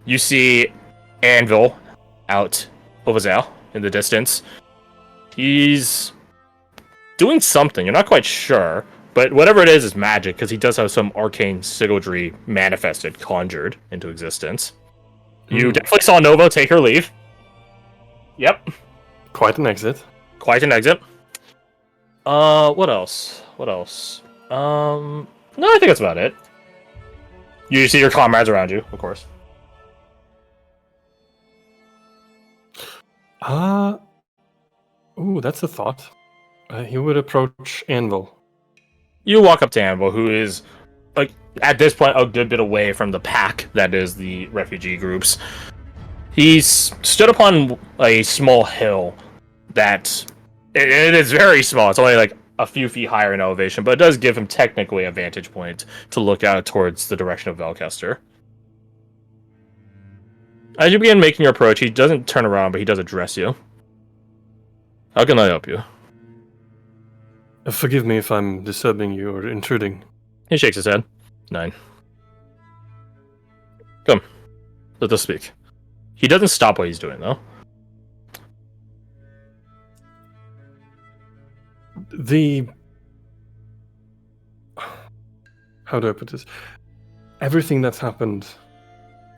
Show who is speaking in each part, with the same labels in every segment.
Speaker 1: You see Anvil out over there in the distance. He's doing something. You're not quite sure, but whatever it is magic, because he does have some arcane sigildry manifested, conjured into existence. You definitely saw Nova take her leave. Yep.
Speaker 2: Quite an exit.
Speaker 1: Quite an exit. What else? No, I think that's about it. You see your comrades around you, of course.
Speaker 2: That's a thought. He would approach Anvil.
Speaker 1: You walk up to Anvil, who is, like, at this point, a good bit away from the pack that is the refugee groups. He's stood upon a small hill that it is very small. It's only like a few feet higher in elevation, but it does give him technically a vantage point to look out towards the direction of Velcaster. As you begin making your approach, he doesn't turn around, but he does address you. How can I help you?
Speaker 2: Forgive me if I'm disturbing you or intruding.
Speaker 1: He shakes his head. 9. Come. Let us speak. He doesn't stop what he's doing, though.
Speaker 2: How do I put this? Everything that's happened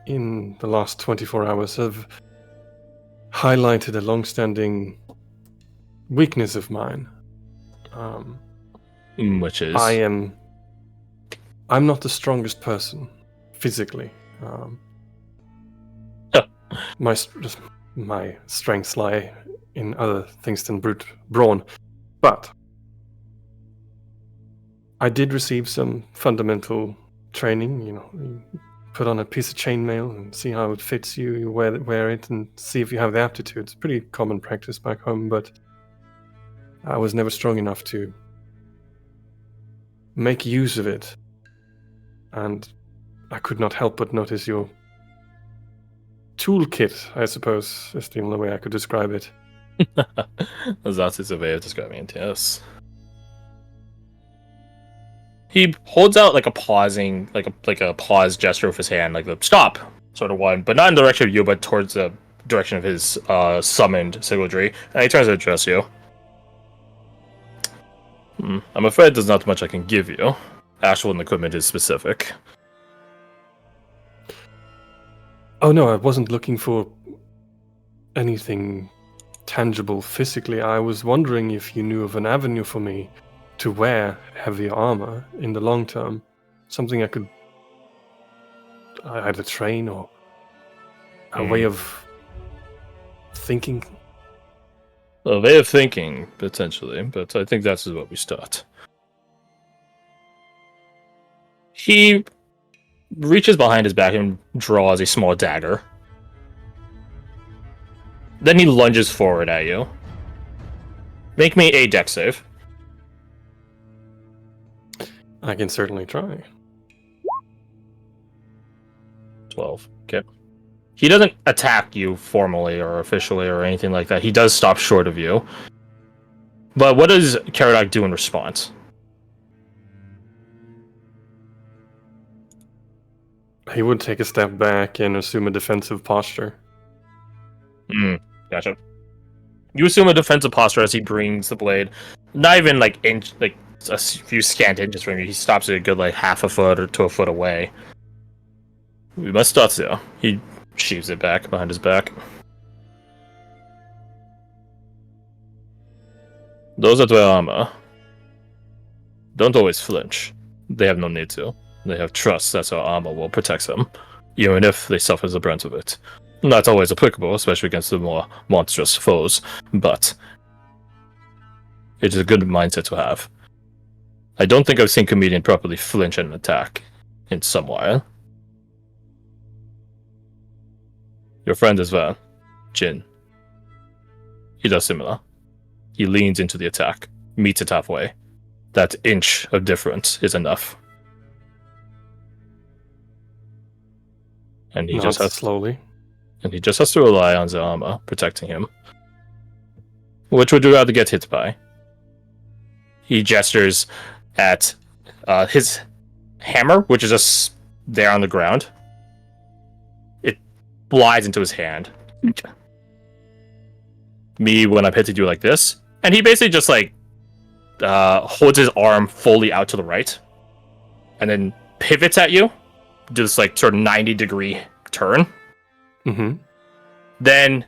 Speaker 2: in the last 24 hours have highlighted a long-standing weakness of mine.
Speaker 1: Which is?
Speaker 2: I'm not the strongest person physically. My strengths lie in other things than brute brawn, but I did receive some fundamental training. You put on a piece of chainmail and see how it fits you. You wear it and see if you have the aptitude. It's pretty common practice back home, but I was never strong enough to make use of it. And I could not help but notice your toolkit, I suppose, is the only way I could describe it.
Speaker 1: That is a way of describing it, yes. He holds out like a pausing, like a pause gesture with his hand, like the stop sort of one, but not in the direction of you, but towards the direction of his summoned sigildry, and he tries to address you. I'm afraid there's not much I can give you. Actual equipment is specific.
Speaker 2: Oh no, I wasn't looking for anything tangible physically. I was wondering if you knew of an avenue for me to wear heavier armor in the long term. Something I could either train or a way of thinking.
Speaker 1: A way of thinking, potentially, but I think that's what we start. He reaches behind his back and draws a small dagger. Then he lunges forward at you. Make me a dex save.
Speaker 2: I can certainly try.
Speaker 1: 12. Okay. He doesn't attack you formally or officially or anything like that. He does stop short of you. But what does Karadak do in response?
Speaker 2: He would take a step back and assume a defensive posture.
Speaker 1: Gotcha. You assume a defensive posture as he brings the blade, not even like a few scant inches from you. He stops it a good half a foot or to a foot away. We must start there. He sheaves it back behind his back. Those that wear armor don't always flinch. They have no need to. They have trust that our armor will protect them, even if they suffer the brunt of it. Not always applicable, especially against the more monstrous foes, but it is a good mindset to have. I don't think I've seen Comedian properly flinch at an attack in some while. Your friend as well, Jin. He does similar. He leans into the attack, meets it halfway. That inch of difference is enough. And he just has
Speaker 2: slowly.
Speaker 1: And he just has to rely on the armor protecting him. Which would you rather get hit by? He gestures at his hammer, which is just there on the ground. flies into his hand. Me when I'm hitting you like this, and he basically just like holds his arm fully out to the right, and then pivots at you, just like sort of 90-degree turn.
Speaker 2: Mm-hmm.
Speaker 1: Then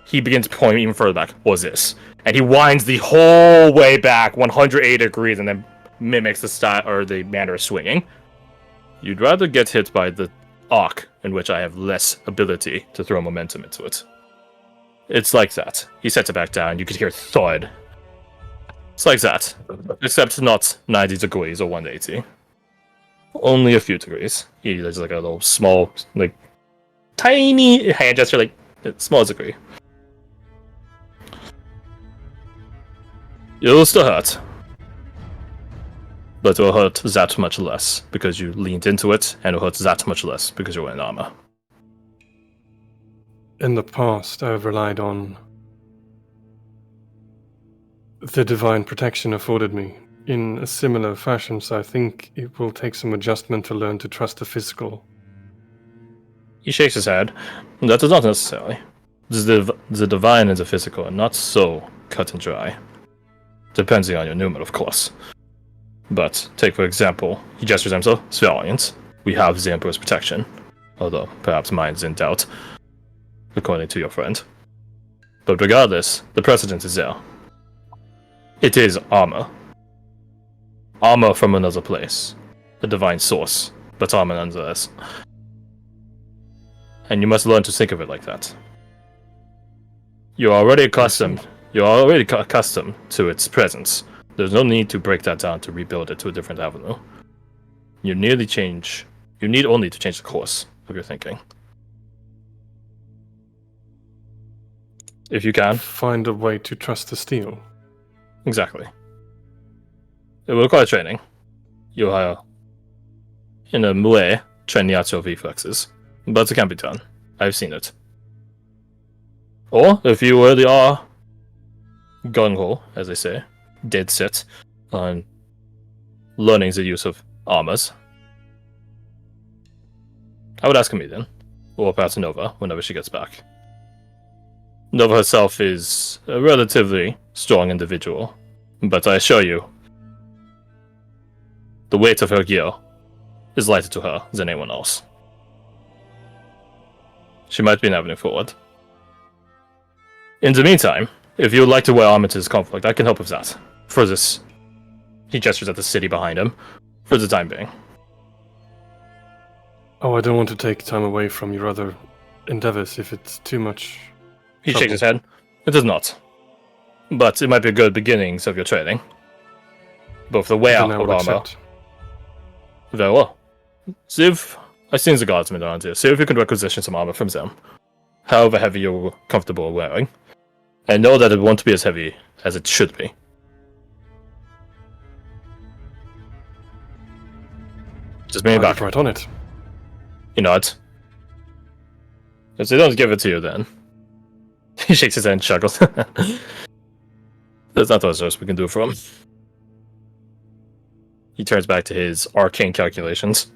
Speaker 1: he begins pointing even further back. What's this? And he winds the whole way back 180 degrees, and then mimics the style or the manner of swinging. You'd rather get hit by the arc, in which I have less ability to throw momentum into it. It's like that. He sets it back down. You could hear thud. It's like that, except not 90 degrees or 180. Only a few degrees. He does like a little small, like tiny hand gesture, like small degree. It'll still hurt, but it'll hurt that much less because you leaned into it, and it'll hurt that much less because you're wearing armor.
Speaker 2: In the past, I've relied on the divine protection afforded me in a similar fashion, so I think it will take some adjustment to learn to trust the physical.
Speaker 1: He shakes his head. That is not necessarily. The divine and the physical are not so cut and dry. Depending on your numen, of course. But, take for example, he gestures himself, Svallions. We have the Emperor's protection. Although, perhaps mine's in doubt, according to your friend. But regardless, the precedent is there. It is armor. Armor from another place. A divine source, but armor nonetheless. And you must learn to think of it like that. You're already accustomed to its presence. There's no need to break that down to rebuild it to a different avenue. You need only to change the course of your thinking. If you can.
Speaker 2: Find a way to trust the steel.
Speaker 1: Exactly. It will require training. You'll have, in a way, train your reflexes. But it can be done. I've seen it. Or, if you really are gung-ho, as they say, dead set on learning the use of armors, I would ask Amidian, or perhaps Nova, whenever she gets back. Nova herself is a relatively strong individual, but I assure you, the weight of her gear is lighter to her than anyone else. She might be an avenue forward. In the meantime, if you would like to wear armor to this conflict, I can help with that. For this, he gestures at the city behind him, for the time being.
Speaker 2: Oh, I don't want to take time away from your other endeavors if it's too much.
Speaker 1: He shakes his head. It is not. But it might be good beginnings of your training. Both the way out of armor. Accept. Very well. See if I've seen the Garth-Mod around here. See if you can requisition some armor from them. However heavy you're comfortable wearing. And know that it won't be as heavy as it should be. Just bring it back.
Speaker 2: Right on it.
Speaker 1: You nod. If they don't give it to you, then he shakes his head and chuckles. That's not what else we can do for him. He turns back to his arcane calculations.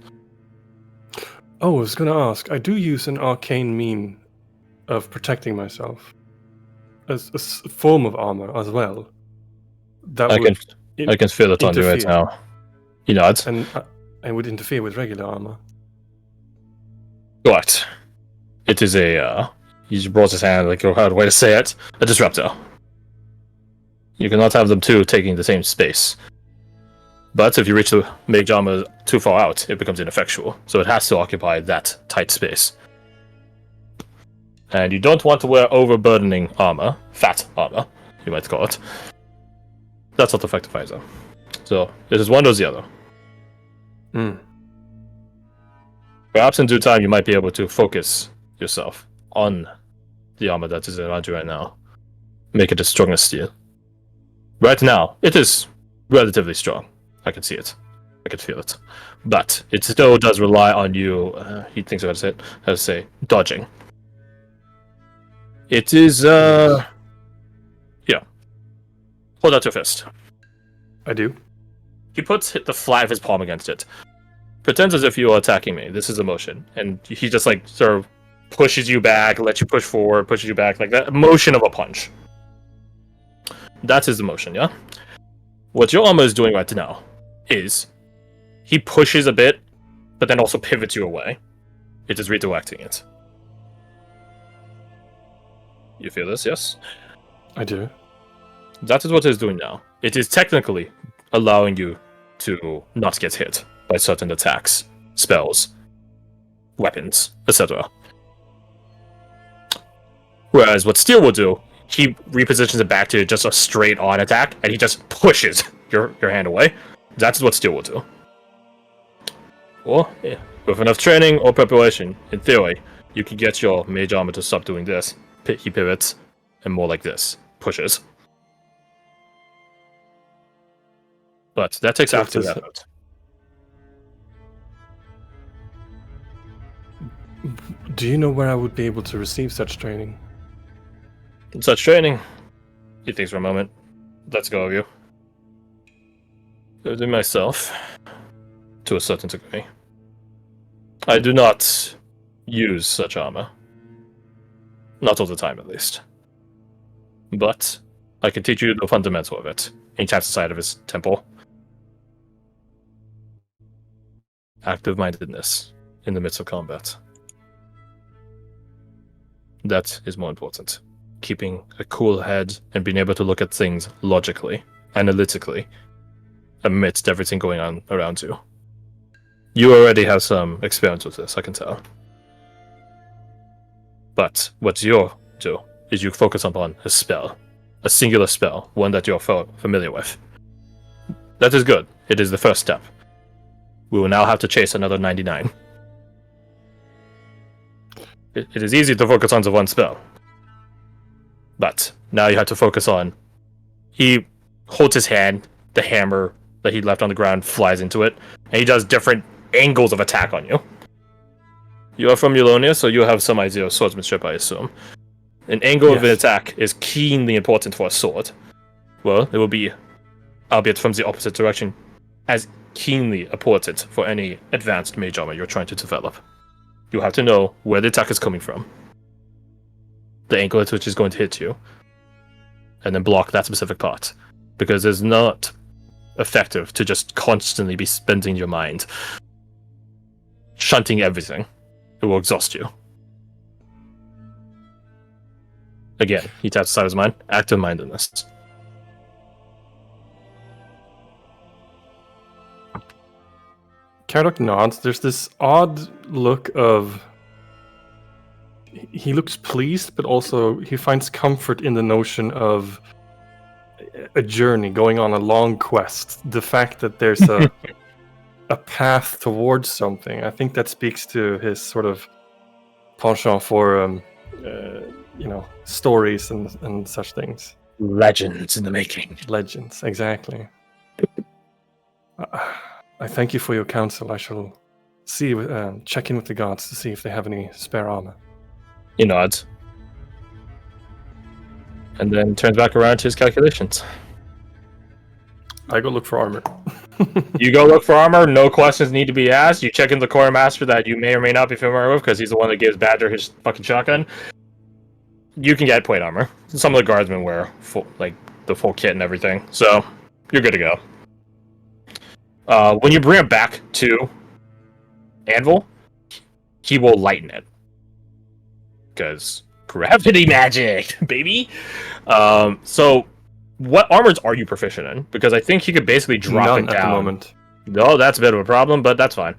Speaker 2: Oh, I was going to ask. I do use an arcane mean of protecting myself as a form of armor as well. That
Speaker 1: I can feel it on you right now. He nods.
Speaker 2: And I would interfere with regular armor.
Speaker 1: What? It is a, he just brought his hand like a hard way to say it, a disruptor. You cannot have them two taking the same space. But if you reach the mage armor too far out, it becomes ineffectual. So it has to occupy that tight space. And you don't want to wear overburdening armor, fat armor, you might call it. That's not effective either. So it is one or the other. Perhaps in due time you might be able to focus yourself on the armor that is around you right now. Make it as strong as steel. Right now, it is relatively strong. I can see it. I can feel it. But it still does rely on you, he thinks about it, how to say, dodging. It is, yeah. Hold out your fist.
Speaker 2: I do.
Speaker 1: He puts the flat of his palm against it. Pretends as if you are attacking me. This is a motion. And he just, like, sort of pushes you back, lets you push forward, pushes you back, like that motion of a punch. That is the motion, yeah? What your armor is doing right now is he pushes a bit, but then also pivots you away. It is redirecting it. You feel this, yes?
Speaker 2: I do.
Speaker 1: That is what it is doing now. It is technically allowing you to not get hit by certain attacks, spells, weapons, etc. Whereas what Steel will do, he repositions it back to just a straight-on attack, and he just pushes your hand away. That is what Steel will do. Or, yeah, with enough training or preparation, in theory, you can get your mage armor to stop doing this. He pivots, and more like this. Pushes. But that takes active effort.
Speaker 2: Do you know where I would be able to receive such training?
Speaker 1: Such training? He thinks for a moment. Let's go of you. I do myself, to a certain degree. I do not use such armor. Not all the time, at least. But I can teach you the fundamental of it. He taps the side of his temple. Active-mindedness in the midst of combat. That is more important. Keeping a cool head and being able to look at things logically, analytically, amidst everything going on around you. You already have some experience with this, I can tell. But what you do is you focus upon a spell. A singular spell, one that you're familiar with. That is good. It is the first step. We will now have to chase another 99. It is easy to focus on the one spell. But now you have to focus on... He holds his hand, the hammer that he left on the ground flies into it, and he does different angles of attack on you. You are from Eulonia, so you have some idea of swordsmanship, I assume. An angle of an attack is keenly important for a sword. Well, it will be, albeit from the opposite direction, as keenly important for any advanced mage armor you're trying to develop. You have to know where the attack is coming from, the angle at which is going to hit you, and then block that specific part. Because it's not effective to just constantly be spending your mind shunting everything. It will exhaust you. Again, he taps the side of his mind. Active mindedness.
Speaker 2: Kardok nods. There's this odd look of... He looks pleased, but also he finds comfort in the notion of a journey, going on a long quest. The fact that there's a path towards something. I think that speaks to his sort of penchant for, stories and such things.
Speaker 1: Legends in the making.
Speaker 2: Legends, exactly. I thank you for your counsel. I shall check in with the gods to see if they have any spare armor.
Speaker 1: He nods. And then turns back around to his calculations.
Speaker 2: I go look for armor.
Speaker 1: You go look for armor, no questions need to be asked. You check in the quartermaster that you may or may not be familiar with, because he's the one that gives Badger his fucking shotgun. You can get plate armor. Some of the guardsmen wear the full kit and everything, so you're good to go. When you bring it back to Anvil, he will lighten it. Because gravity magic, baby! So, what armors are you proficient in? Because I think he could basically drop it down.
Speaker 2: At the moment.
Speaker 1: No, that's a bit of a problem, but that's fine.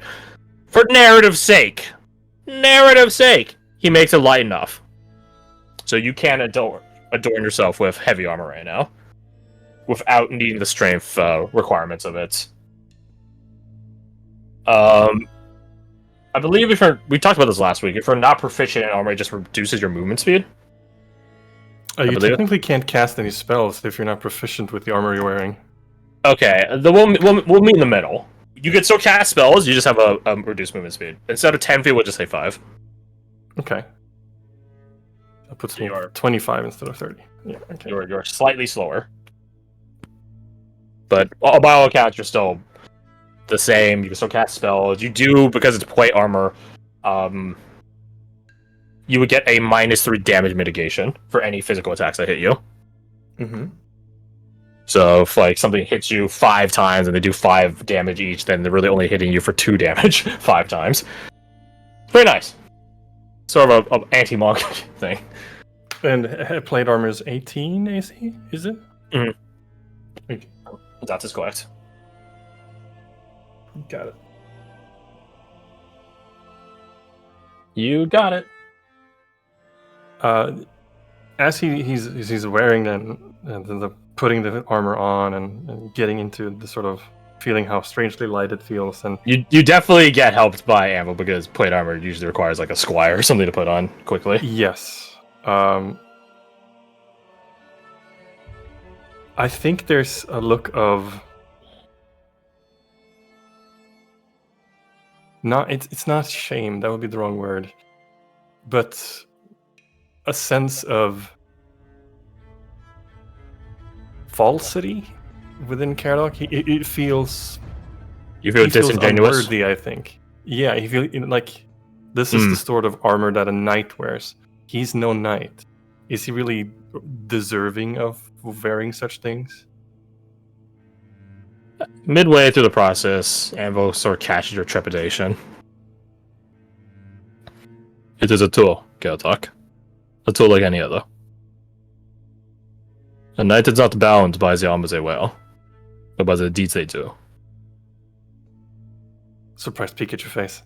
Speaker 1: For narrative's sake, he makes it light enough. So you can adorn yourself with heavy armor right now, without needing the strength requirements of it. I believe we talked about this last week. If you're not proficient in armor, it just reduces your movement speed.
Speaker 2: You technically can't cast any spells if you're not proficient with the armor you're wearing.
Speaker 1: Okay, we'll meet in the middle. You can still cast spells, you just have a reduced movement speed. Instead of 10 feet, we'll just say 5.
Speaker 2: Okay. That puts me at 25 instead of 30. Yeah, okay.
Speaker 1: You're slightly slower. But by all accounts, you're still the same. You can still cast spells. You do, because it's plate armor, you would get a -3 damage mitigation for any physical attacks that hit you.
Speaker 2: Mm-hmm.
Speaker 1: So if like something hits you 5 times and they do 5 damage each, then they're really only hitting you for 2 damage 5 times. Very nice. Sort of a anti-monk thing.
Speaker 2: And plate armor is 18 AC, is it?
Speaker 1: Mhm.
Speaker 2: Okay.
Speaker 1: That is correct.
Speaker 2: Got it.
Speaker 1: You got it.
Speaker 2: As he's wearing the putting the armor on and getting into the sort of feeling how strangely light it feels, and
Speaker 1: You definitely get helped by ammo because plate armor usually requires like a squire or something to put on quickly.
Speaker 2: yes, I think there's a look of it's not shame, that would be the wrong word, but a sense of falsity within Caradoc. It feels
Speaker 1: You feel
Speaker 2: he feels
Speaker 1: disingenuous.
Speaker 2: unworthy, I think. Yeah, he feels like this is the sort of armor that a knight wears. He's no knight. Is he really deserving of wearing such things?
Speaker 1: Midway through the process, Anvil sort of catches your trepidation. It is a tool, Geltok. A tool like any other. A knight is not bound by the armors they wear, but by the deeds they do.
Speaker 2: Surprised peek at your face.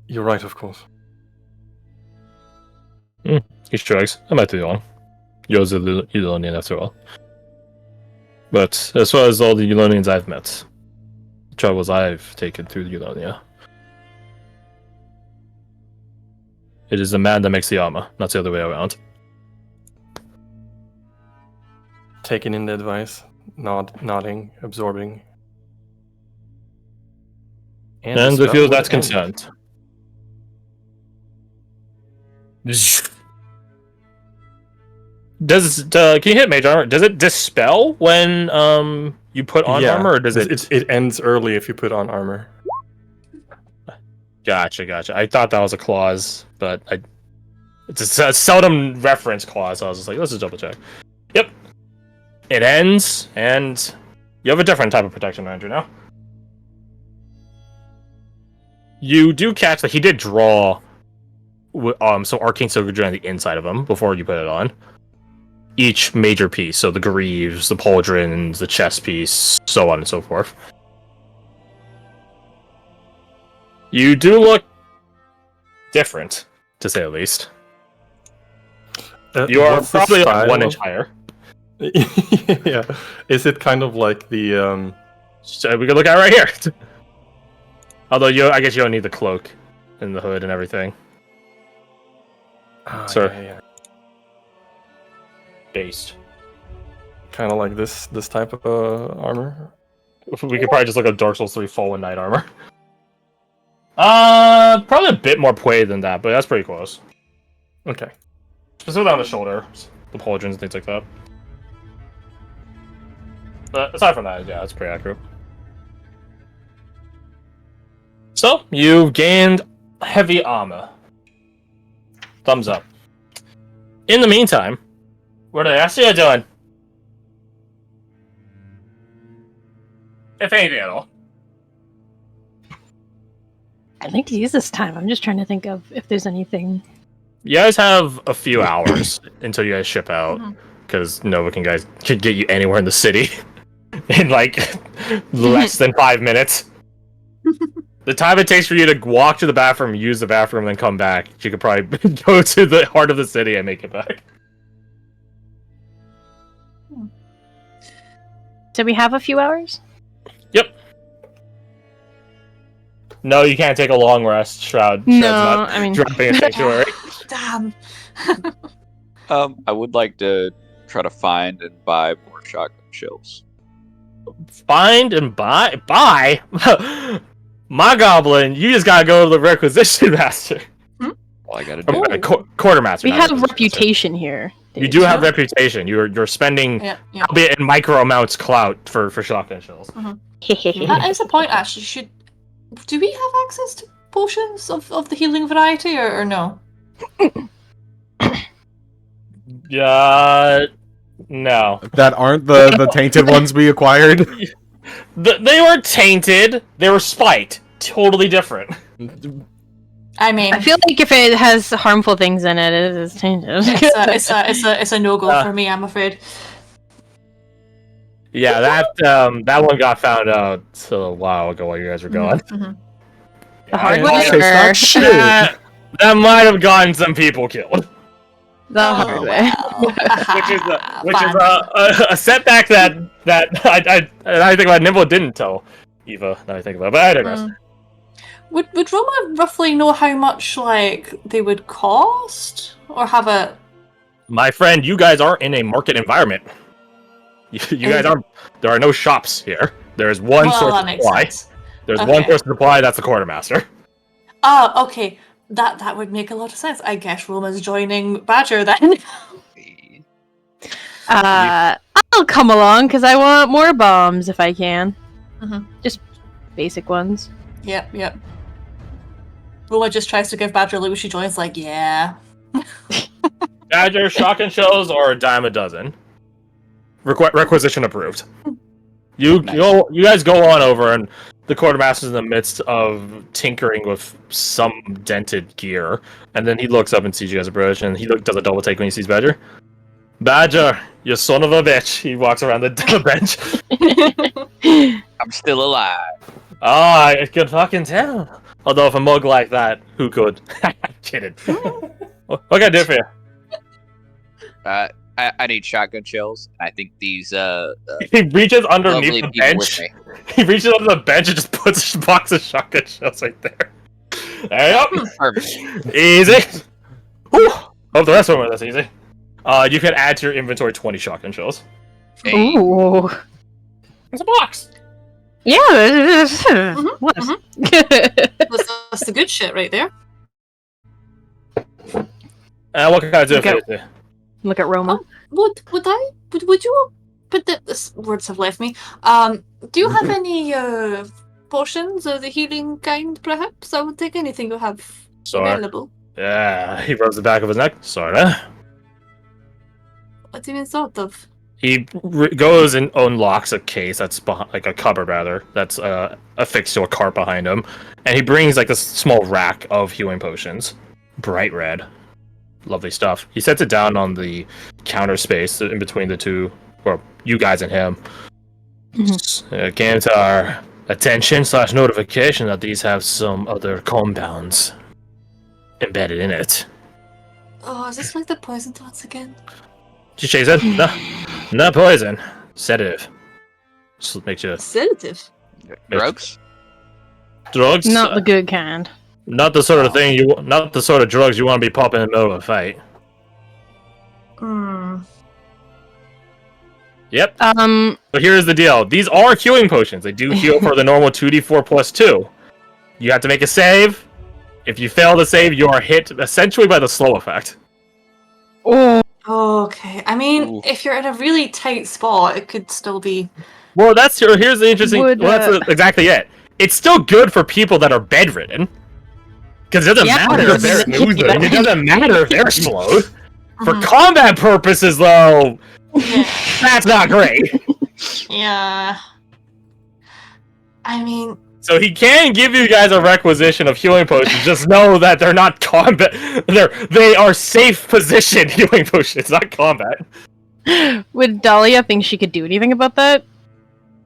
Speaker 2: You're right, of course.
Speaker 1: He shrugs. I might be wrong. You're the Elonian after all. But as far as all the Elonians I've met, the troubles I've taken through Elonia, it is the man that makes the armor, not the other way around.
Speaker 2: Taking in the advice, nodding, absorbing.
Speaker 1: And
Speaker 2: the
Speaker 1: if
Speaker 2: spell
Speaker 1: you
Speaker 2: would
Speaker 1: that's
Speaker 2: end.
Speaker 1: concerned. Can you hit mage armor? Does it dispel when you put on armor, or does it?
Speaker 2: It ends early if you put on armor.
Speaker 1: Gotcha. I thought that was a clause, but it's a seldom reference clause. So I was just like, let's just double check. Yep, it ends, and you have a different type of protection, Andrew. Now you do catch that he did draw some arcane silver on the inside of him before you put it on. Each major piece, so the greaves, the pauldrons, the chest piece, so on and so forth. You do look different, to say the least. You are
Speaker 2: What's the
Speaker 1: probably like
Speaker 2: style
Speaker 1: 1 inch
Speaker 2: of-
Speaker 1: higher.
Speaker 2: Yeah. Is it kind of like the
Speaker 1: So we can look at it right here. Although I guess you don't need the cloak and the hood and everything. Sir.
Speaker 2: yeah.
Speaker 1: Based.
Speaker 2: Kind of like this type of armor?
Speaker 1: We could probably just look at Dark Souls 3 Fallen Knight armor. Probably a bit more play than that, but that's pretty close.
Speaker 2: Okay.
Speaker 1: Specifically on the shoulder, the pauldrons and things like that. But aside from that, yeah, it's pretty accurate. So, you've gained heavy armor. Thumbs up. In the meantime, what are you doing? If anything at all.
Speaker 3: I'd like to use this time. I'm just trying to think of if there's anything.
Speaker 1: You guys have a few hours until you guys ship out, because Nova can get you anywhere in the city in like less than 5 minutes. The time it takes for you to walk to the bathroom, use the bathroom, and then come back, you could probably go to the heart of the city and make it back.
Speaker 3: Do we have a few hours?
Speaker 1: Yep. No, you can't take a long rest. Shroud's
Speaker 3: No,
Speaker 1: not
Speaker 3: I mean-
Speaker 1: dropping a sanctuary.
Speaker 4: Damn.
Speaker 5: I would like to try to find and buy more shotgun shells.
Speaker 1: Find and buy? My goblin, you just gotta go to the requisition master.
Speaker 5: All I gotta do.
Speaker 1: Quartermaster.
Speaker 3: We
Speaker 1: not
Speaker 3: have
Speaker 1: requisition master.
Speaker 3: reputation here.
Speaker 1: You do have reputation. You're spending,
Speaker 4: Yeah.
Speaker 1: albeit in micro amounts, clout for shotgun shells.
Speaker 4: That is a point, actually. do we have access to potions of the healing variety, or no?
Speaker 1: No.
Speaker 6: That aren't the tainted ones we acquired.
Speaker 1: They weren't tainted. They were spiked. Totally different.
Speaker 4: I mean,
Speaker 3: I feel like if it has harmful things in it, it is tainted.
Speaker 4: it's a no-go for me, I'm afraid.
Speaker 1: Yeah, that one got found out a while ago while you guys were gone.
Speaker 3: The hard
Speaker 6: Yeah,
Speaker 3: way.
Speaker 6: it's not shit.
Speaker 1: That might have gotten some people killed.
Speaker 3: The hard way.
Speaker 1: Which is a setback that I think about Nimble didn't tell Eva. Now I think about it, but I digress.
Speaker 4: Would Roma roughly know how much they would cost, or have a?
Speaker 1: My friend, you guys are in a market environment. You guys aren't. There are no shops here. There is one source of supply.
Speaker 4: Sense.
Speaker 1: There's one source of supply. That's the quartermaster.
Speaker 4: Oh, okay. That would make a lot of sense. I guess Roma's joining Badger then.
Speaker 3: I'll come along because I want more bombs if I can. Just basic ones.
Speaker 4: Yep. Roma just tries to give Badger a look. She joins yeah.
Speaker 1: Badger, shotgun shells, or a dime a dozen. Requisition approved. You guys go on over, and the quartermaster's in the midst of tinkering with some dented gear, and then he looks up and sees you guys approach, and he does a double take when he sees Badger. Badger, you son of a bitch! He walks around the bench.
Speaker 5: I'm still alive.
Speaker 1: I could fucking tell. Although if a mug like that, who could? Kidding. What can I do for you?
Speaker 5: I need shotgun shells. I think these
Speaker 1: He reaches underneath
Speaker 5: lovely
Speaker 1: the
Speaker 5: people
Speaker 1: bench.
Speaker 5: with me.
Speaker 1: He reaches under the bench and just puts a box of shotgun shells right there. There you go.
Speaker 5: Perfect.
Speaker 1: Easy. Whew. Hope the rest of them are this easy. You can add to your inventory 20 shotgun shells.
Speaker 5: Hey.
Speaker 3: Ooh.
Speaker 1: It's a box.
Speaker 3: Yeah. What?
Speaker 4: That's the good shit right there.
Speaker 1: What can I do
Speaker 3: Okay.
Speaker 1: for you?
Speaker 3: Look at Roma.
Speaker 4: Would you? But the words have left me. Do you have any potions of the healing kind? Perhaps I would take anything you have available.
Speaker 1: Yeah, he rubs the back of his neck. Sorta.
Speaker 4: What do you mean, sort of?
Speaker 1: He goes and unlocks a case that's behind, like a cupboard rather, that's affixed to a cart behind him, and he brings this small rack of healing potions, bright red, lovely stuff. He sets it down on the counter space in between the two, or you guys and him. Came to our attention / notification that these have some other compounds embedded in it.
Speaker 4: Oh, is this like the poison once again?
Speaker 1: She shakes it. No, not poison. Sedative. Just makes you
Speaker 4: Sedative.
Speaker 5: Drugs?
Speaker 1: drugs.
Speaker 3: Not the good kind.
Speaker 1: Not the sort of thing not the sort of drugs you want to be popping in the middle of a fight. Yep. But here's the deal. These are healing potions. They do heal for the normal 2d4 plus 2. You have to make a save. If you fail to save, you are hit essentially by the slow effect.
Speaker 3: Oh.
Speaker 4: Okay. I mean,
Speaker 5: Ooh.
Speaker 4: if you're in a really tight spot, it could still be.
Speaker 1: Well, here's the interesting. That's exactly it. It's still good for people that are bedridden, because it doesn't matter if they're losing. It doesn't matter if they're slowed. For combat purposes, though, that's not great.
Speaker 4: Yeah. I mean,
Speaker 1: So he can give you guys a requisition of healing potions. Just know that they're not combat. They are safe position healing potions, not combat.
Speaker 3: Would Dahlia think she could do anything about that?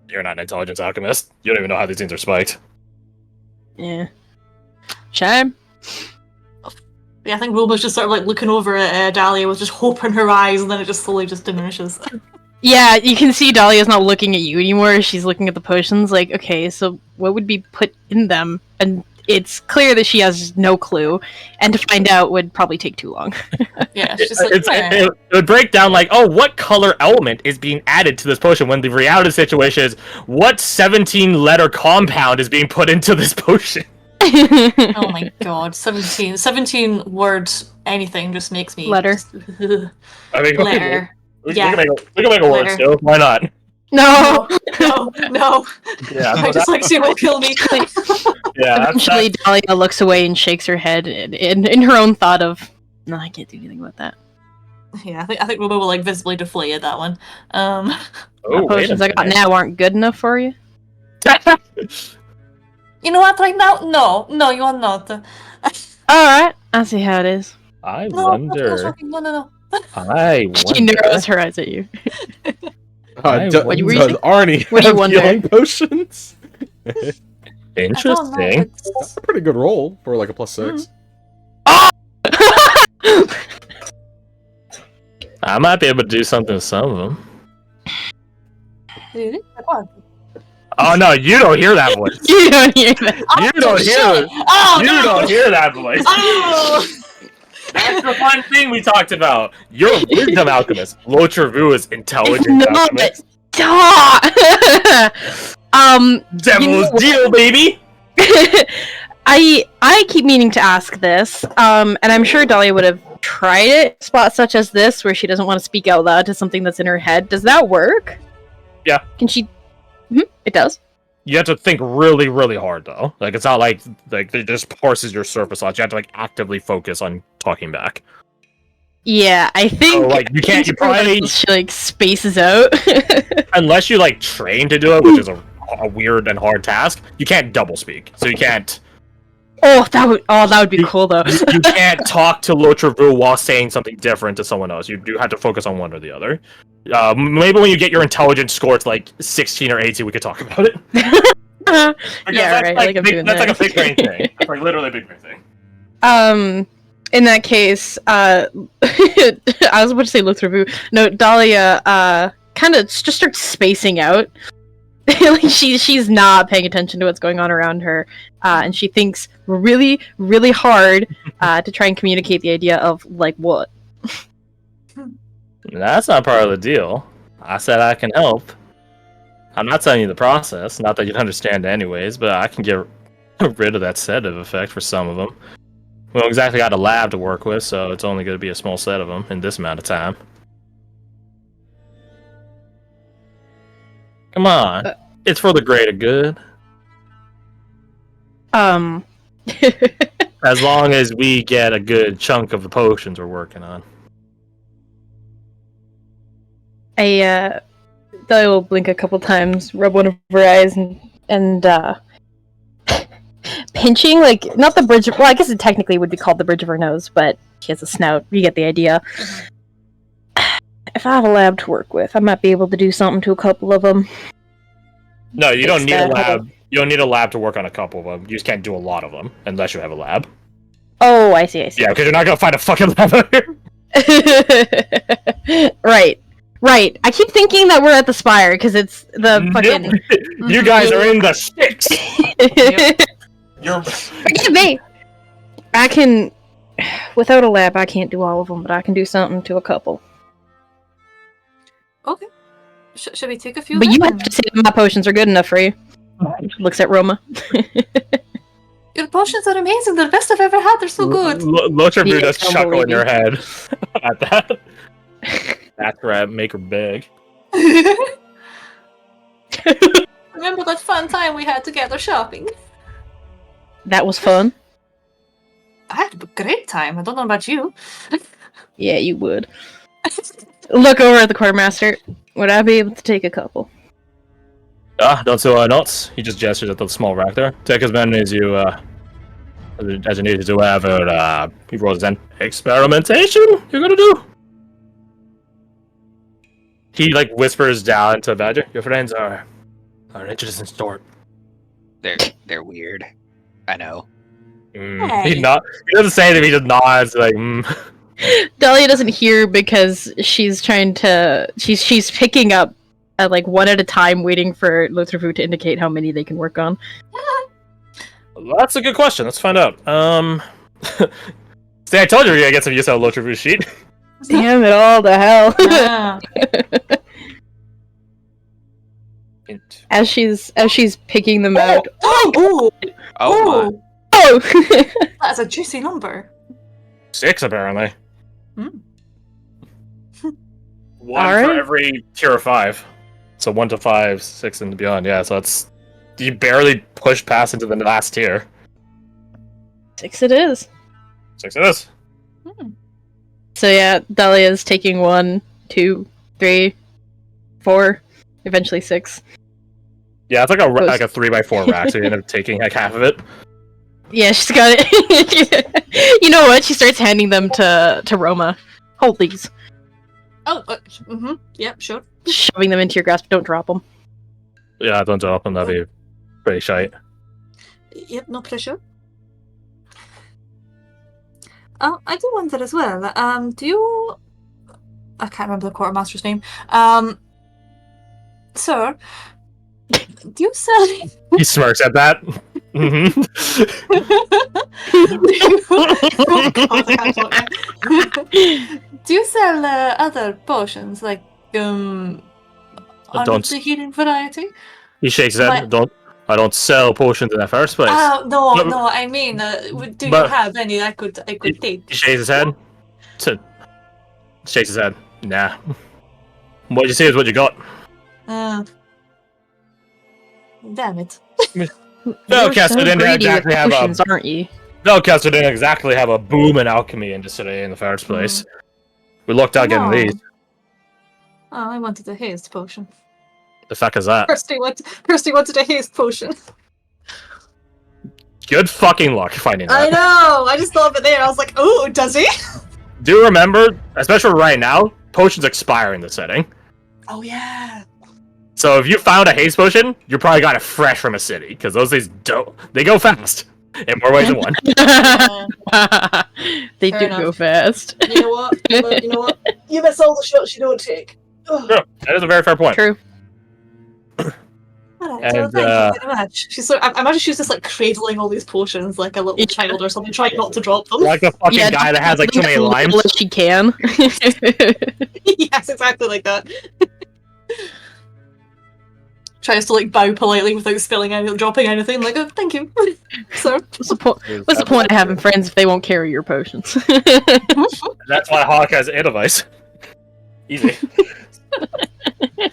Speaker 1: You're not an intelligence alchemist. You don't even know how these things are spiked.
Speaker 3: Yeah. Shame.
Speaker 4: yeah, I think Roma's just sort of looking over at Dahlia with just hope in her eyes, and then it just slowly just diminishes.
Speaker 3: Yeah, you can see Dahlia's not looking at you anymore. She's looking at the potions like, okay, so what would be put in them? And it's clear that she has no clue, and to find out would probably take too long.
Speaker 4: Yeah, it's just
Speaker 1: it would break down what color element is being added to this potion, when the reality situation is, what 17-letter compound is being put into this potion?
Speaker 4: oh my god, 17 words, anything just makes me...
Speaker 3: Letter.
Speaker 1: I mean,
Speaker 4: Letter.
Speaker 1: we
Speaker 4: Yeah.
Speaker 1: can make a word
Speaker 4: Letter.
Speaker 1: still. Why not?
Speaker 3: No!
Speaker 4: No.
Speaker 1: Yeah,
Speaker 4: I just see will kill me.
Speaker 3: Eventually, Dahlia looks away and shakes her head in her own thought of, no, I can't do anything about that.
Speaker 4: Yeah, I think Ruba will like visibly deflate at that one.
Speaker 3: The
Speaker 1: Oh, wait a
Speaker 3: potions I got
Speaker 1: minute.
Speaker 3: now aren't good enough for you.
Speaker 4: You know what? Right now, no, you are not.
Speaker 3: All right, I see how it is.
Speaker 1: I
Speaker 4: No,
Speaker 1: wonder.
Speaker 4: no.
Speaker 1: I
Speaker 3: She
Speaker 1: wonder.
Speaker 3: narrows her eyes at you.
Speaker 1: What
Speaker 3: were you
Speaker 6: Does
Speaker 3: saying?
Speaker 6: Arnie
Speaker 3: What do you
Speaker 6: have
Speaker 3: wonder?
Speaker 6: healing potions?
Speaker 1: Interesting.
Speaker 6: That's a pretty good roll for like a +6.
Speaker 1: I might be able to do something with some of them.
Speaker 4: Really? Like what?
Speaker 1: Oh no, you don't hear that voice.
Speaker 3: You don't hear that.
Speaker 1: You don't hear.
Speaker 4: Oh,
Speaker 1: You
Speaker 4: no!
Speaker 1: don't hear that voice.
Speaker 4: Oh!
Speaker 1: That's the fun thing we talked about. You're a wisdom alchemist. Lotravu is intelligent
Speaker 3: No,
Speaker 1: alchemist.
Speaker 3: Stop!
Speaker 1: Devil's
Speaker 3: what?
Speaker 1: deal, baby.
Speaker 3: I keep meaning to ask this, and I'm sure Dahlia would have tried it. Spots such as this, where she doesn't want to speak out loud to something that's in her head. Does that work?
Speaker 1: Yeah.
Speaker 3: Can she? It does.
Speaker 1: You have to think really, really hard though. Like it's not like it just parses your surface thoughts. You have to like actively focus on talking back.
Speaker 3: Yeah, I think.
Speaker 1: So, like, you can't- you probably-
Speaker 3: She like spaces out.
Speaker 1: Unless you like train to do it, which is a weird and hard task. You can't double speak, so you can't.
Speaker 3: that would be cool though.
Speaker 1: You can't talk to Lotravu while saying something different to someone else. You do have to focus on one or the other. Maybe when you get your intelligence score to like 16 or 18, we could talk about it. Because
Speaker 3: Yeah, right.
Speaker 1: Like
Speaker 3: I'm
Speaker 1: big,
Speaker 3: doing
Speaker 1: that's like a
Speaker 3: that.
Speaker 1: big brain thing. It's like literally a big brain thing.
Speaker 3: In that case, I was about to say Lothravu. No, Dahlia kind of just starts spacing out. Like she's not paying attention to what's going on around her, and she thinks really, really hard to try and communicate the idea of like what.
Speaker 1: That's not part of the deal. I said I can help. I'm not telling you the process. Not that you'd understand anyways, but I can get rid of that sedative effect for some of them. We don't exactly got a lab to work with, so it's only going to be a small set of them in this amount of time. Come on. It's for the greater good. As long as we get a good chunk of the potions we're working on.
Speaker 3: Dahlia will blink a couple times, rub one of her eyes, and pinching, like, not the bridge of, well, I guess it technically would be called the bridge of her nose, but she has a snout. You get the idea. If I have a lab to work with, I might be able to do something to a couple of them.
Speaker 1: No, you don't
Speaker 3: Fix
Speaker 1: need a
Speaker 3: that.
Speaker 1: lab. You don't need a lab to work on a couple of them. You just can't do a lot of them unless you have a lab.
Speaker 3: Oh, I see.
Speaker 1: Yeah, because you're not gonna find a fucking lab out here.
Speaker 3: Right. I keep thinking that we're at the Spire because it's the fucking.
Speaker 1: Nope. You guys are in the sticks. You're.
Speaker 3: Forgive me. I can, without a lab, I can't do all of them, but I can do something to a couple.
Speaker 4: Okay. Should we take a few?
Speaker 3: But you
Speaker 4: then?
Speaker 3: have to say that my potions are good enough for you. Looks at Roma.
Speaker 4: Your potions are amazing. They're the best I've ever had. They're so good.
Speaker 1: Lotravu
Speaker 3: Yeah,
Speaker 1: does
Speaker 3: don't
Speaker 1: chuckle in
Speaker 3: believe
Speaker 1: your head at that. That's right. Make her big.
Speaker 4: Remember that fun time we had together shopping?
Speaker 3: That was fun.
Speaker 4: I had a great time. I don't know about you.
Speaker 3: Yeah, you would. Look over at the quartermaster. Would I be able to take a couple?
Speaker 1: Don't say nuts. He just gestures at the small rack there. Take as many as you need to do whatever he rolls in experimentation you're gonna do. He like whispers down to Badger. Your friends are interested in Stort.
Speaker 5: They're weird. I know.
Speaker 4: Hey.
Speaker 1: He doesn't say anything, he just nods like
Speaker 3: Dahlia doesn't hear because she's trying to. She's picking up like one at a time, waiting for Lothravu to indicate how many they can work on.
Speaker 1: That's a good question. Let's find out. See, I told you we're gonna get some use out of Lotravu's sheet.
Speaker 3: Damn it all to hell!
Speaker 4: Yeah.
Speaker 3: as she's picking them out.
Speaker 4: Oh!
Speaker 5: Oh my.
Speaker 3: Oh!
Speaker 4: That's a juicy number.
Speaker 1: 6 apparently.
Speaker 4: Hmm.
Speaker 1: One
Speaker 3: Alright.
Speaker 1: for every tier of 5. So 1 to 5, 6 and beyond. Yeah, so that's You barely pushed past into the last tier.
Speaker 3: 6 it is.
Speaker 1: 6 it is.
Speaker 3: So yeah, Dahlia's taking 1, 2, 3, 4, eventually 6.
Speaker 1: Yeah, it's like a 3x4 rack, so you end up taking like half of it.
Speaker 3: Yeah, she's got it. You know what? She starts handing them to Roma. Hold these.
Speaker 4: Oh, yep, sure.
Speaker 3: Shoving them into your grasp. Don't drop them.
Speaker 1: Yeah, don't drop them. That'd be pretty shite.
Speaker 4: Yep, no pressure. I do wonder as well. Do you? I can't remember the quartermaster's name. Sir, do you sell?
Speaker 1: He smirks at that. Mm-hmm.
Speaker 4: Do you sell other potions like under the healing variety?
Speaker 1: He shakes his head. I don't sell potions in the first place.
Speaker 4: No. I mean, do you have any I could take?
Speaker 1: He shakes his head. Shakes his head. Nah. What you see is what you got.
Speaker 4: Damn it.
Speaker 1: No, Kester didn't exactly have
Speaker 3: potions, aren't you?
Speaker 1: No, Kester didn't exactly have a boom in alchemy industry in the first place. We looked out getting these.
Speaker 4: Oh, I wanted a haste potion.
Speaker 1: The fuck is that?
Speaker 4: Kirsty wanted a haste potion.
Speaker 1: Good fucking luck finding that.
Speaker 4: I know! I just thought of it there. I was like, ooh, does he?
Speaker 1: Do you remember, especially right now, potions expire in the setting.
Speaker 4: Oh, yeah.
Speaker 1: So if you found a haste potion, you probably got it fresh from a city, because those things they go fast. In more ways than one.
Speaker 3: They
Speaker 4: Fair
Speaker 3: do
Speaker 4: enough.
Speaker 3: go fast.
Speaker 4: You know what? You know what? You miss all the shots you don't take.
Speaker 1: True. That is a very fair point.
Speaker 3: True.
Speaker 4: Alright, so thank you very much. I imagine she's just like cradling all these potions like a little child or something, trying not to drop them.
Speaker 1: Like the fucking guy that has like too many limes.
Speaker 3: As she can.
Speaker 4: Yes, exactly like that. Tries to like bow politely without spilling any, dropping anything. Like, oh, thank you, sir.
Speaker 3: What's the point of having friends if they won't carry your potions?
Speaker 1: That's why Hawk has a device. Easy.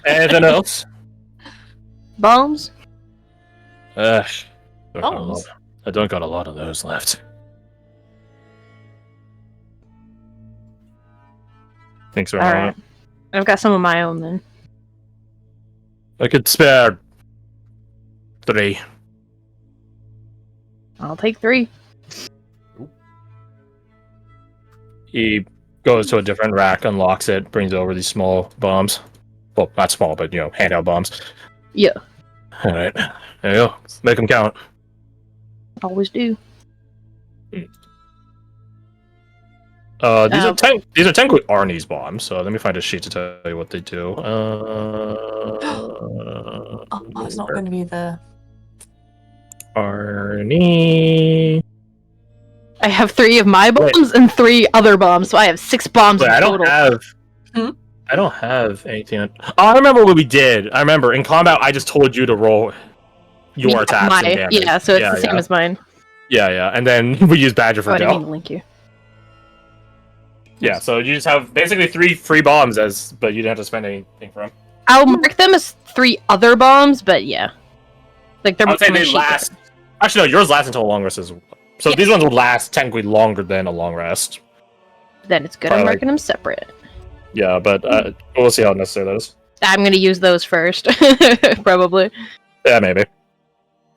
Speaker 1: Anything else?
Speaker 3: Bombs?
Speaker 1: I
Speaker 4: Bombs?
Speaker 1: don't got a lot of those left. Thanks very
Speaker 3: Alright.
Speaker 1: much.
Speaker 3: I've got some of my own then.
Speaker 1: I could spare 3.
Speaker 3: I'll take 3.
Speaker 1: He goes to a different rack, unlocks it, brings over these small bombs. Well, not small, but, handheld bombs.
Speaker 3: Yeah.
Speaker 1: Alright. There you go. Make them count.
Speaker 3: Always do.
Speaker 1: These are technically Arnie's bombs, so let me find a sheet to tell you what they do.
Speaker 4: It's not going to be the
Speaker 1: Arnie.
Speaker 3: I have 3 of my bombs and 3 other bombs, so I have 6 bombs in total.
Speaker 1: I don't have anything. Oh, I remember what we did. I remember in combat, I just told you to roll your attacks and damage.
Speaker 3: Yeah, so it's the same as mine.
Speaker 1: Yeah, and then we use Badger for
Speaker 3: I didn't
Speaker 1: Joe.
Speaker 3: mean to link you.
Speaker 1: Yeah, so you just have basically 3 free bombs, but you didn't have to spend anything for them.
Speaker 3: I'll mark them as 3 other bombs, but yeah. Like they're
Speaker 1: I would say they last. Actually, no, yours lasts until a long rest as well. So these ones would last technically longer than a long rest.
Speaker 3: Then it's good.
Speaker 1: Probably
Speaker 3: I'm marking them separate.
Speaker 1: Yeah, but we'll see how necessary that is.
Speaker 3: I'm gonna use those first, probably.
Speaker 1: Yeah, maybe.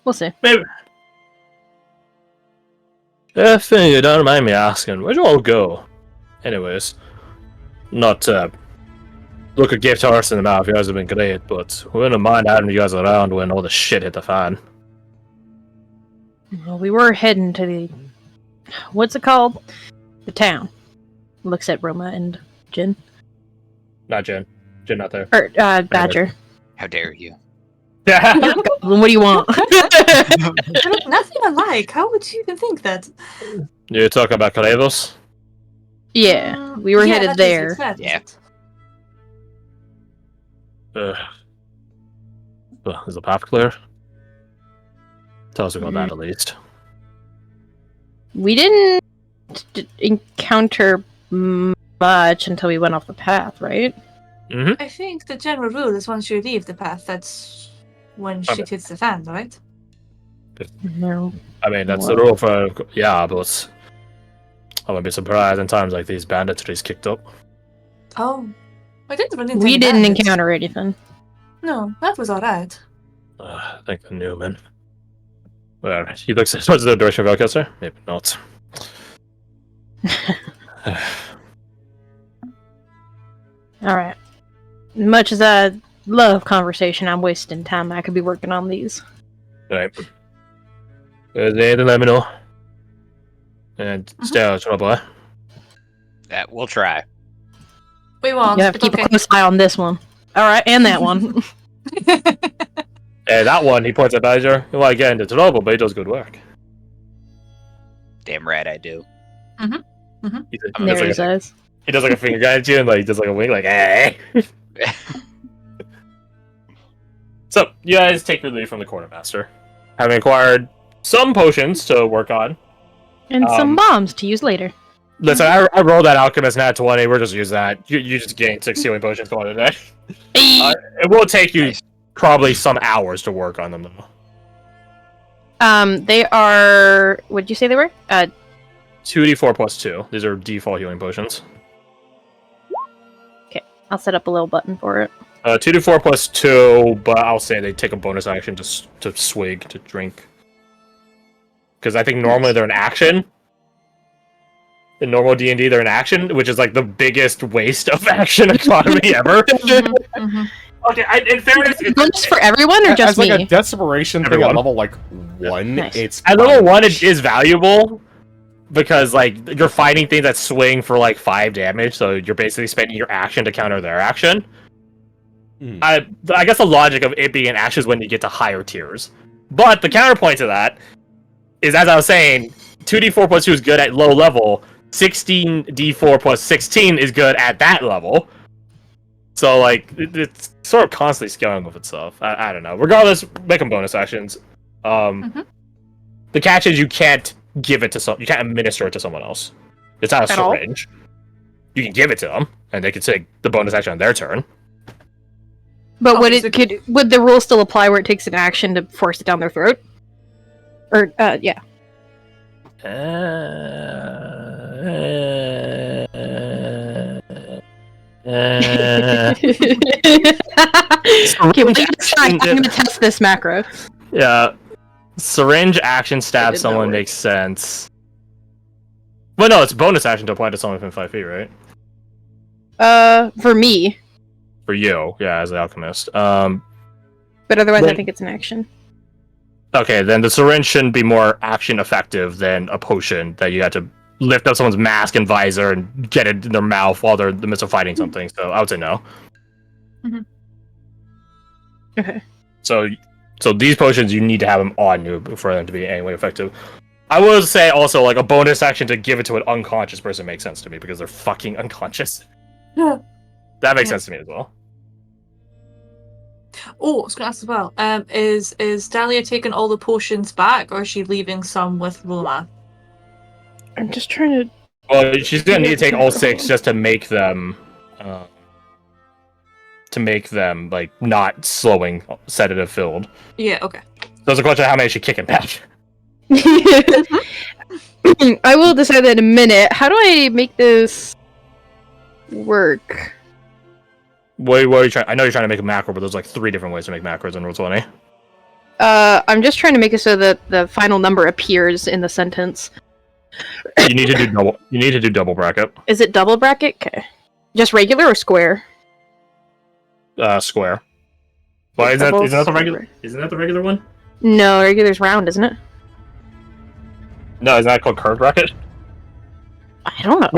Speaker 3: We'll see.
Speaker 1: Maybe. If you don't mind me asking, where'd you all go? Anyways, not look a gift horse in the mouth. You guys have been great, but we wouldn't mind having you guys around when all the shit hit the fan.
Speaker 3: Well, we were heading to the... What's it called? The town. Looks at Roma and Jin.
Speaker 1: Not Jen. Jen not there.
Speaker 3: Or, Badger.
Speaker 5: How dare you?
Speaker 1: Yeah.
Speaker 3: What do you want?
Speaker 4: nothing alike. How would you even think that?
Speaker 1: You talking about Kalevos?
Speaker 3: Yeah, we were headed there.
Speaker 5: Yeah.
Speaker 1: Is the path clear? Tell us about that at least.
Speaker 3: We didn't encounter much until we went off the path, right?
Speaker 1: Mm-hmm.
Speaker 4: I think the general rule is once you leave the path, that's when shit hits the fan, right?
Speaker 3: No.
Speaker 1: I mean, that's the rule for but I wouldn't be surprised in times like these banditries kicked up.
Speaker 4: Oh, I didn't run into
Speaker 3: We
Speaker 4: any
Speaker 3: didn't
Speaker 4: bandits.
Speaker 3: encounter anything.
Speaker 4: No, that was alright.
Speaker 1: I think the Newman. Well, he looks towards the direction of Alcester. Maybe not.
Speaker 3: Alright. Much as I love conversation, I'm wasting time. I could be working on these.
Speaker 1: Right. Then let me know. And stay out of trouble, eh?
Speaker 5: Yeah, we'll try.
Speaker 4: We won't.
Speaker 3: You have to
Speaker 4: but
Speaker 3: keep a close eye on this one. Alright, and that one.
Speaker 1: Hey, that one, he points at Badger. He might get into trouble, but he does good work.
Speaker 5: Damn right I do.
Speaker 1: He
Speaker 3: There he
Speaker 1: does,
Speaker 3: says.
Speaker 1: he does like a finger guy at you and like does like a wink, like, hey. So, you guys take your leave from the quartermaster, having acquired some potions to work on.
Speaker 3: And some bombs to use later.
Speaker 1: Listen, I rolled that alchemist nat 20. We're just use that. You just gain 6 healing potions going today. It will take you probably some hours to work on them, though.
Speaker 3: They are. What did you say they were?
Speaker 1: 2d4 plus 2. These are default healing potions.
Speaker 3: Okay, I'll set up a little button for it.
Speaker 1: 2d4 plus 2, but I'll say they take a bonus action to swig, to drink. Because I think normally they're an action. In normal D&D, they're an action, which is like the biggest waste of action economy ever. Okay, in fairness,
Speaker 3: Bonus for everyone or just
Speaker 6: As like
Speaker 3: me?
Speaker 6: a desperation thing
Speaker 1: Everyone.
Speaker 6: at level like 1,
Speaker 3: Nice.
Speaker 6: it's
Speaker 1: at level
Speaker 6: fine.
Speaker 1: 1, it is valuable. Because, like, you're fighting things that swing for, like, 5 damage, so you're basically spending your action to counter their action.
Speaker 6: Hmm.
Speaker 1: I guess the logic of it being an action is when you get to higher tiers. But the counterpoint to that is, as I was saying, 2d4 plus 2 is good at low level, 16d4 plus 16 is good at that level. So, like, it's sort of constantly scaling with itself. I don't know. Regardless, make them bonus actions. The catch is you can't give it to you can't administer it to someone else. It's not a
Speaker 3: At all?
Speaker 1: syringe. You can give it to them, and they can take the bonus action on their turn.
Speaker 3: But would the rule still apply where it takes an action to force it down their throat? Or yeah. Okay, well, I'm gonna test this macro.
Speaker 1: Yeah. Syringe action stab
Speaker 3: did not
Speaker 1: someone
Speaker 3: work.
Speaker 1: makes sense. Well, no, it's bonus action to apply to someone within 5 feet, right?
Speaker 3: For me.
Speaker 1: For you, yeah, as the alchemist.
Speaker 3: But otherwise,
Speaker 1: Well-
Speaker 3: I think it's an action.
Speaker 1: Okay, then the syringe shouldn't be more action effective than a potion that you had to lift up someone's mask and visor and get it in their mouth while they're in the midst of fighting something. So I would say no.
Speaker 3: Okay.
Speaker 1: So these potions, you need to have them on you for them to be any way effective. I will say also, like, a bonus action to give it to an unconscious person makes sense to me because they're fucking unconscious.
Speaker 4: Yeah.
Speaker 1: That makes sense to me as well.
Speaker 4: Oh, I was going to ask as well. Is Dahlia taking all the potions back, or is she leaving some with Roma?
Speaker 3: I'm just trying to.
Speaker 1: Well, she's gonna need to take all 6 just to make them, like, not slowing sedative filled.
Speaker 4: Yeah. Okay.
Speaker 1: So it's a question of how many she kicking back.
Speaker 3: I will decide that in a minute. How do I make this work?
Speaker 1: What are you trying? I know you're trying to make a macro, but there's like 3 different ways to make macros in Roll20.
Speaker 3: I'm just trying to make it so that the final number appears in the sentence.
Speaker 1: You need to do double. You need to do double bracket.
Speaker 3: Is it double bracket? Okay. Just regular or square?
Speaker 1: Square. Well, isn't
Speaker 3: Double
Speaker 1: that the regular?
Speaker 3: square.
Speaker 1: Isn't that the regular one?
Speaker 3: No, regular's round, isn't it?
Speaker 1: No, isn't that called curved bracket?
Speaker 3: I don't know.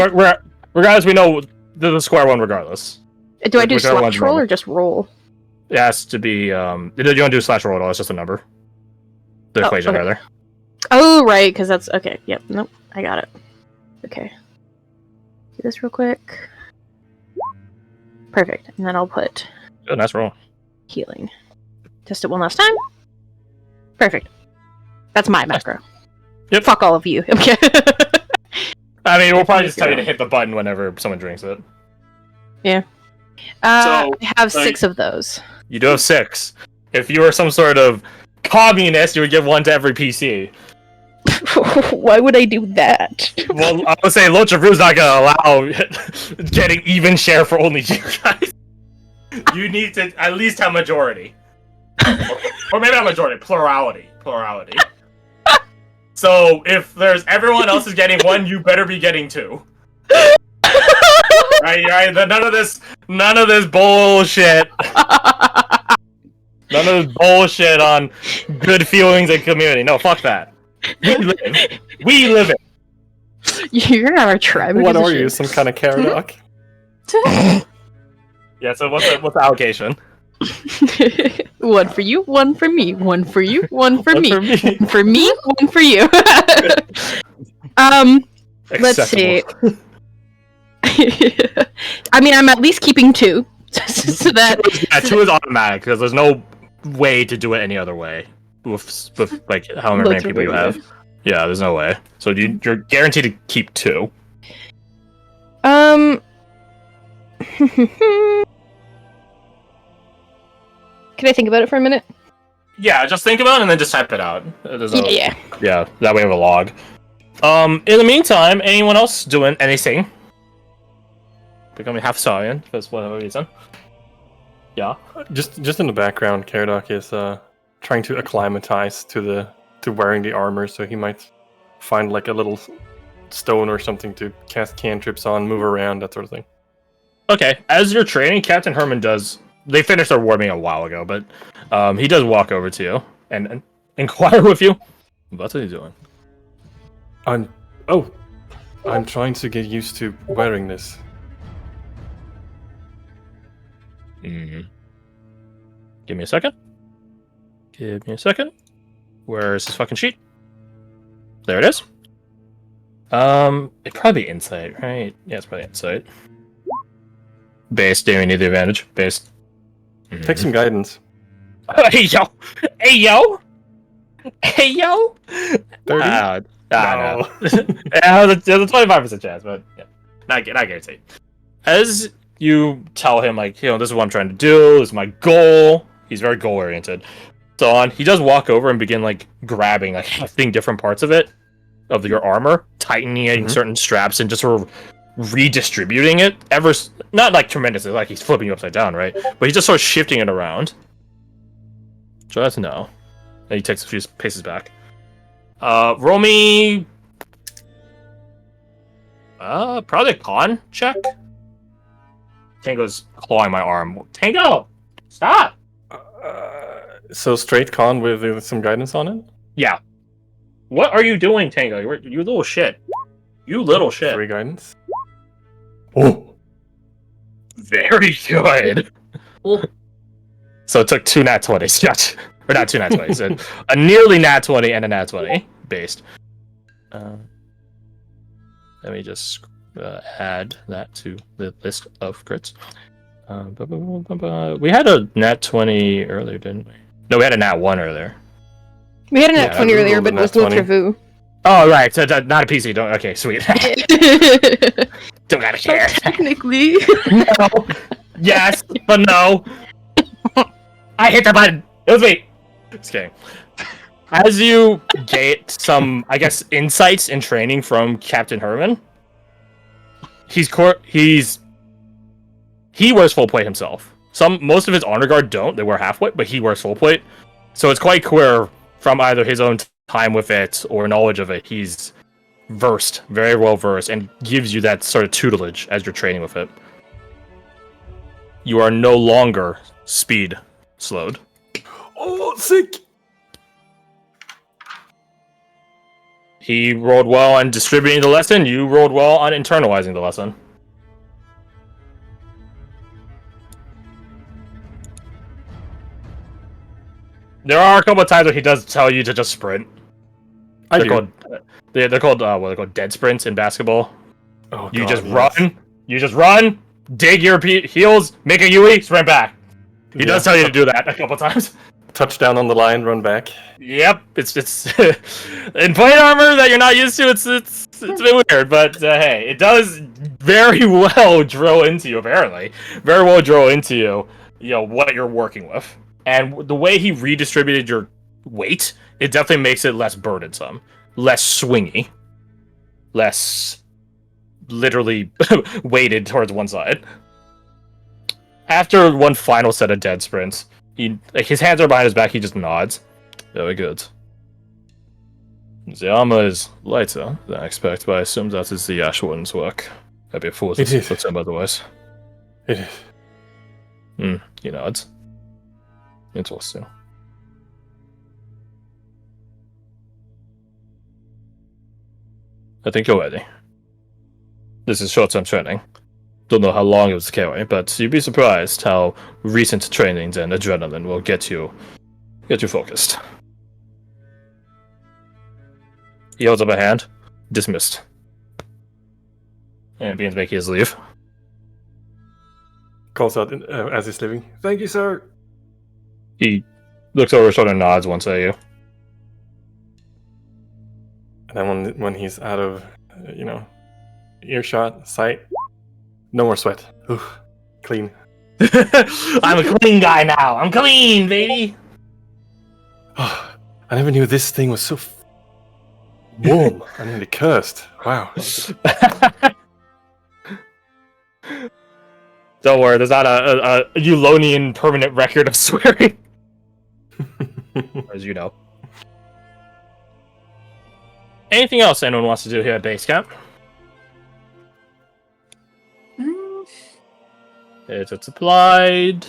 Speaker 1: Regardless, we know the square one regardless.
Speaker 3: Do I do
Speaker 1: whichever one's
Speaker 3: slash roll
Speaker 1: normal.
Speaker 3: or just roll?
Speaker 1: It has to be. You don't do slash roll at all. It's just a number. The
Speaker 3: Oh,
Speaker 1: equation,
Speaker 3: okay.
Speaker 1: rather.
Speaker 3: Oh, right, because that's... Okay, yep, nope, I got it. Okay. Do this real quick. Perfect, and then I'll put
Speaker 1: Good, nice roll.
Speaker 3: healing. Test it one last time. Perfect. That's my macro.
Speaker 1: Yep.
Speaker 3: Fuck all of you. Okay.
Speaker 1: I mean, we'll probably just tell you to hit the button whenever someone drinks it.
Speaker 3: I have 6 of those.
Speaker 1: You do have 6. If you were some sort of communist, you would give one to every PC.
Speaker 3: Why would I do that?
Speaker 1: Well, I would say Locharu's not gonna allow getting even share for only you guys. You need to at least have majority. Or maybe not majority, plurality. So if there's everyone else is getting one, you better be getting two. Right? None of this bullshit. None of this bullshit on good feelings and community. No, fuck that. We live it.
Speaker 3: You're not our tribe.
Speaker 2: What are you, some kind of Caradoc?
Speaker 1: Yeah, so what's the allocation?
Speaker 3: One for you, one for me, one for you, one for
Speaker 1: One
Speaker 3: me,
Speaker 1: for me.
Speaker 3: one for me, one for you. Let's see. I mean, I'm at least keeping two, so that
Speaker 1: Yeah, two is automatic because there's no way to do it any other way with like however many people you have. Yeah, there's no way. So you're guaranteed to keep two.
Speaker 3: Can I think about it for a minute?
Speaker 1: Yeah, just think about it and then just type it out.
Speaker 3: Yeah.
Speaker 1: Yeah, that way we have a log. In the meantime, anyone else doing anything? Becoming half Saiyan, for whatever reason. Yeah.
Speaker 2: Just in the background, Caradoc is trying to acclimatize to wearing the armor, so he might find like a little stone or something to cast cantrips on, move around, that sort of thing.
Speaker 1: Okay, as you're training, Captain Herman does. They finished their warming a while ago, but he does walk over to you and inquire with you. What's he doing?
Speaker 2: I'm trying to get used to wearing this.
Speaker 1: Give me a second. Where is this fucking sheet? There it is. It'd probably be insight, right? Yeah, it's probably insight. Base, do we need the advantage? Base.
Speaker 2: Take some guidance.
Speaker 1: Hey yo!
Speaker 2: 30?
Speaker 1: No.
Speaker 2: No.
Speaker 1: There's a 25% chance, but yeah, not guaranteed. As you tell him, like, this is what I'm trying to do, this is my goal. He's very goal oriented. So on, he does walk over and begin like grabbing, like hefting different parts of your armor, tightening certain straps, and just sort of redistributing it. Not like tremendously, like he's flipping you upside down, right? But he's just sort of shifting it around. So that's no. Then he takes a few paces back. Roll me. Probably a con check. Tango's clawing my arm. Tango, stop.
Speaker 2: So straight con with some guidance on it?
Speaker 1: Yeah. What are you doing, Tango? You little shit. You little shit.
Speaker 2: 3 guidance.
Speaker 1: Oh. Very good.
Speaker 4: Oh.
Speaker 1: So it took 2 nat 20s. Yes. Or not 2 nat 20s. A nearly nat 20 and a nat 20 based. Let me just add that to the list of crits. We had a nat 20 earlier, didn't we? No, we had a nat 1 earlier.
Speaker 3: We had a nat 20 earlier,
Speaker 2: rolled
Speaker 3: but
Speaker 2: a
Speaker 3: it was
Speaker 2: nat 20.
Speaker 3: Lotravu.
Speaker 1: Oh, right. So not a PC. Don't. Okay, sweet. Don't gotta care.
Speaker 3: Technically.
Speaker 1: No. Yes, but no. I hit the button. It was me. Just kidding. As you get some, I guess, insights and training from Captain Herman, he wears full plate himself. Most of his honor guard don't. They wear half plate, but he wears full plate. So it's quite clear from either his own time with it or knowledge of it, he's versed, very well versed, and gives you that sort of tutelage as you're training with it. You are no longer speed slowed.
Speaker 2: Oh, sick!
Speaker 1: He rolled well on distributing the lesson. You rolled well on internalizing the lesson. There are a couple of times where he does tell you to just sprint. They're called what they're called dead sprints in basketball.
Speaker 2: Oh,
Speaker 1: You
Speaker 2: God,
Speaker 1: just
Speaker 2: yes.
Speaker 1: run, dig your heels, make a UE, sprint back. He
Speaker 2: Yeah.
Speaker 1: does tell you to do that a couple times.
Speaker 2: Touchdown on the line, run back.
Speaker 1: Yep, it's in plate armor that you're not used to. It's a bit weird, but hey, it does very well drill into you. Apparently, very well drill into you. You know what you're working with. And the way he redistributed your weight, it definitely makes it less burdensome, less swingy, less literally weighted towards one side. After one final set of dead sprints, his hands are behind his back, he just nods. Very good. The armor is lighter than I expect, but I assume that is the ash one's work. I'd be a fool to pretend otherwise.
Speaker 2: It is.
Speaker 1: He nods. Interesting. I think you're ready. This is short-term training. Don't know how long it was carry, but you'd be surprised how recent trainings and adrenaline will get you focused. He holds up a hand. Dismissed. And begins making his leave.
Speaker 2: Calls out as he's leaving. Thank you, sir.
Speaker 1: He looks over his shoulder and nods once at you.
Speaker 2: And then when he's out of, earshot, sight, no more sweat. Ooh, clean.
Speaker 1: I'm a clean guy now. I'm clean, baby.
Speaker 2: Oh, I never knew this thing was so warm. I nearly cursed. Wow.
Speaker 1: Don't worry, there's not a Eulonian permanent record of swearing. As you know. Anything else anyone wants to do here at base camp? It's applied.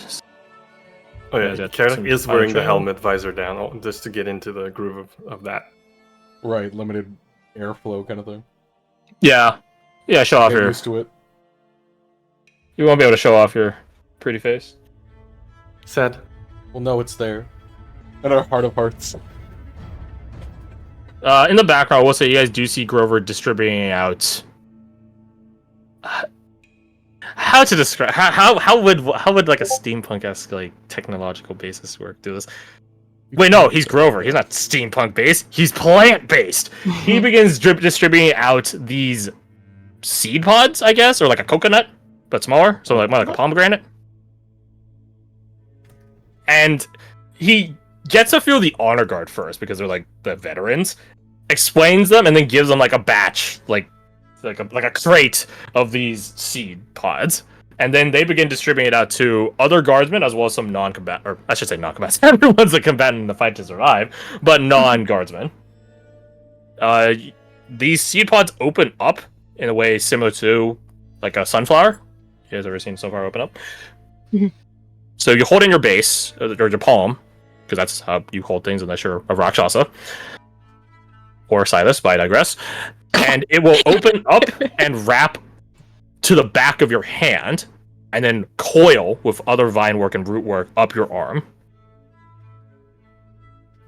Speaker 2: Oh yeah, Kerlik is wearing the helmet visor down just to get into the groove of that.
Speaker 6: Right, limited airflow kind of thing.
Speaker 1: Yeah. Yeah, show off
Speaker 6: Get
Speaker 1: your...
Speaker 6: used to it.
Speaker 1: You won't be able to show off your pretty face.
Speaker 2: Sad.
Speaker 6: Well, no, it's there. In our heart of hearts.
Speaker 1: In the background, we'll say you guys do see Grover distributing out... How to describe... How would like a steampunk-esque like technological basis work do this? Wait, no, he's Grover. He's not steampunk-based. He's plant-based. He begins distributing out these seed pods, I guess, or like a coconut, but smaller, so like more like a pomegranate. And he gets to feel the honor guard first because they're like the veterans. Explains them and then gives them like a batch, like a crate of these seed pods. And then they begin distributing it out to other guardsmen as well as some non-combatant, or I should say non-combatants. Everyone's a combatant in the fight to survive, but non-guardsmen. These seed pods open up in a way similar to like a sunflower. You guys ever seen sunflower open up?
Speaker 3: Mm-hmm.
Speaker 1: So you hold in your base, or your palm, because that's how you hold things unless you're a Rakshasa. Or Silas, but I digress. And it will open up and wrap to the back of your hand, and then coil with other vine work and root work up your arm.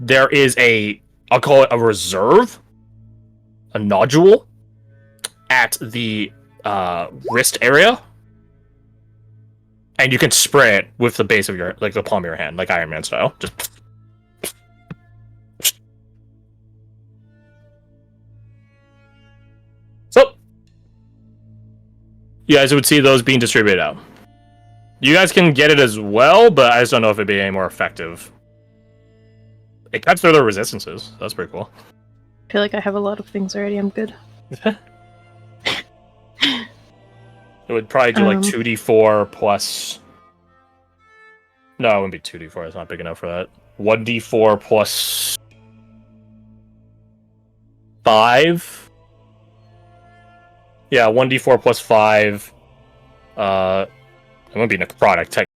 Speaker 1: There is I'll call it a reserve, a nodule, at the wrist area. And you can spray it with the base of your, like the palm of your hand, like Iron Man style. Just. So, you guys would see those being distributed out. You guys can get it as well, but I just don't know if it'd be any more effective. It cuts through their resistances. That's pretty cool.
Speaker 3: I feel like I have a lot of things already. I'm good.
Speaker 1: It would probably do like 2d4 plus... No, it wouldn't be 2d4. It's not big enough for that. 1d4 plus... 5? Yeah, 1d4 plus 5. It wouldn't be necrotic,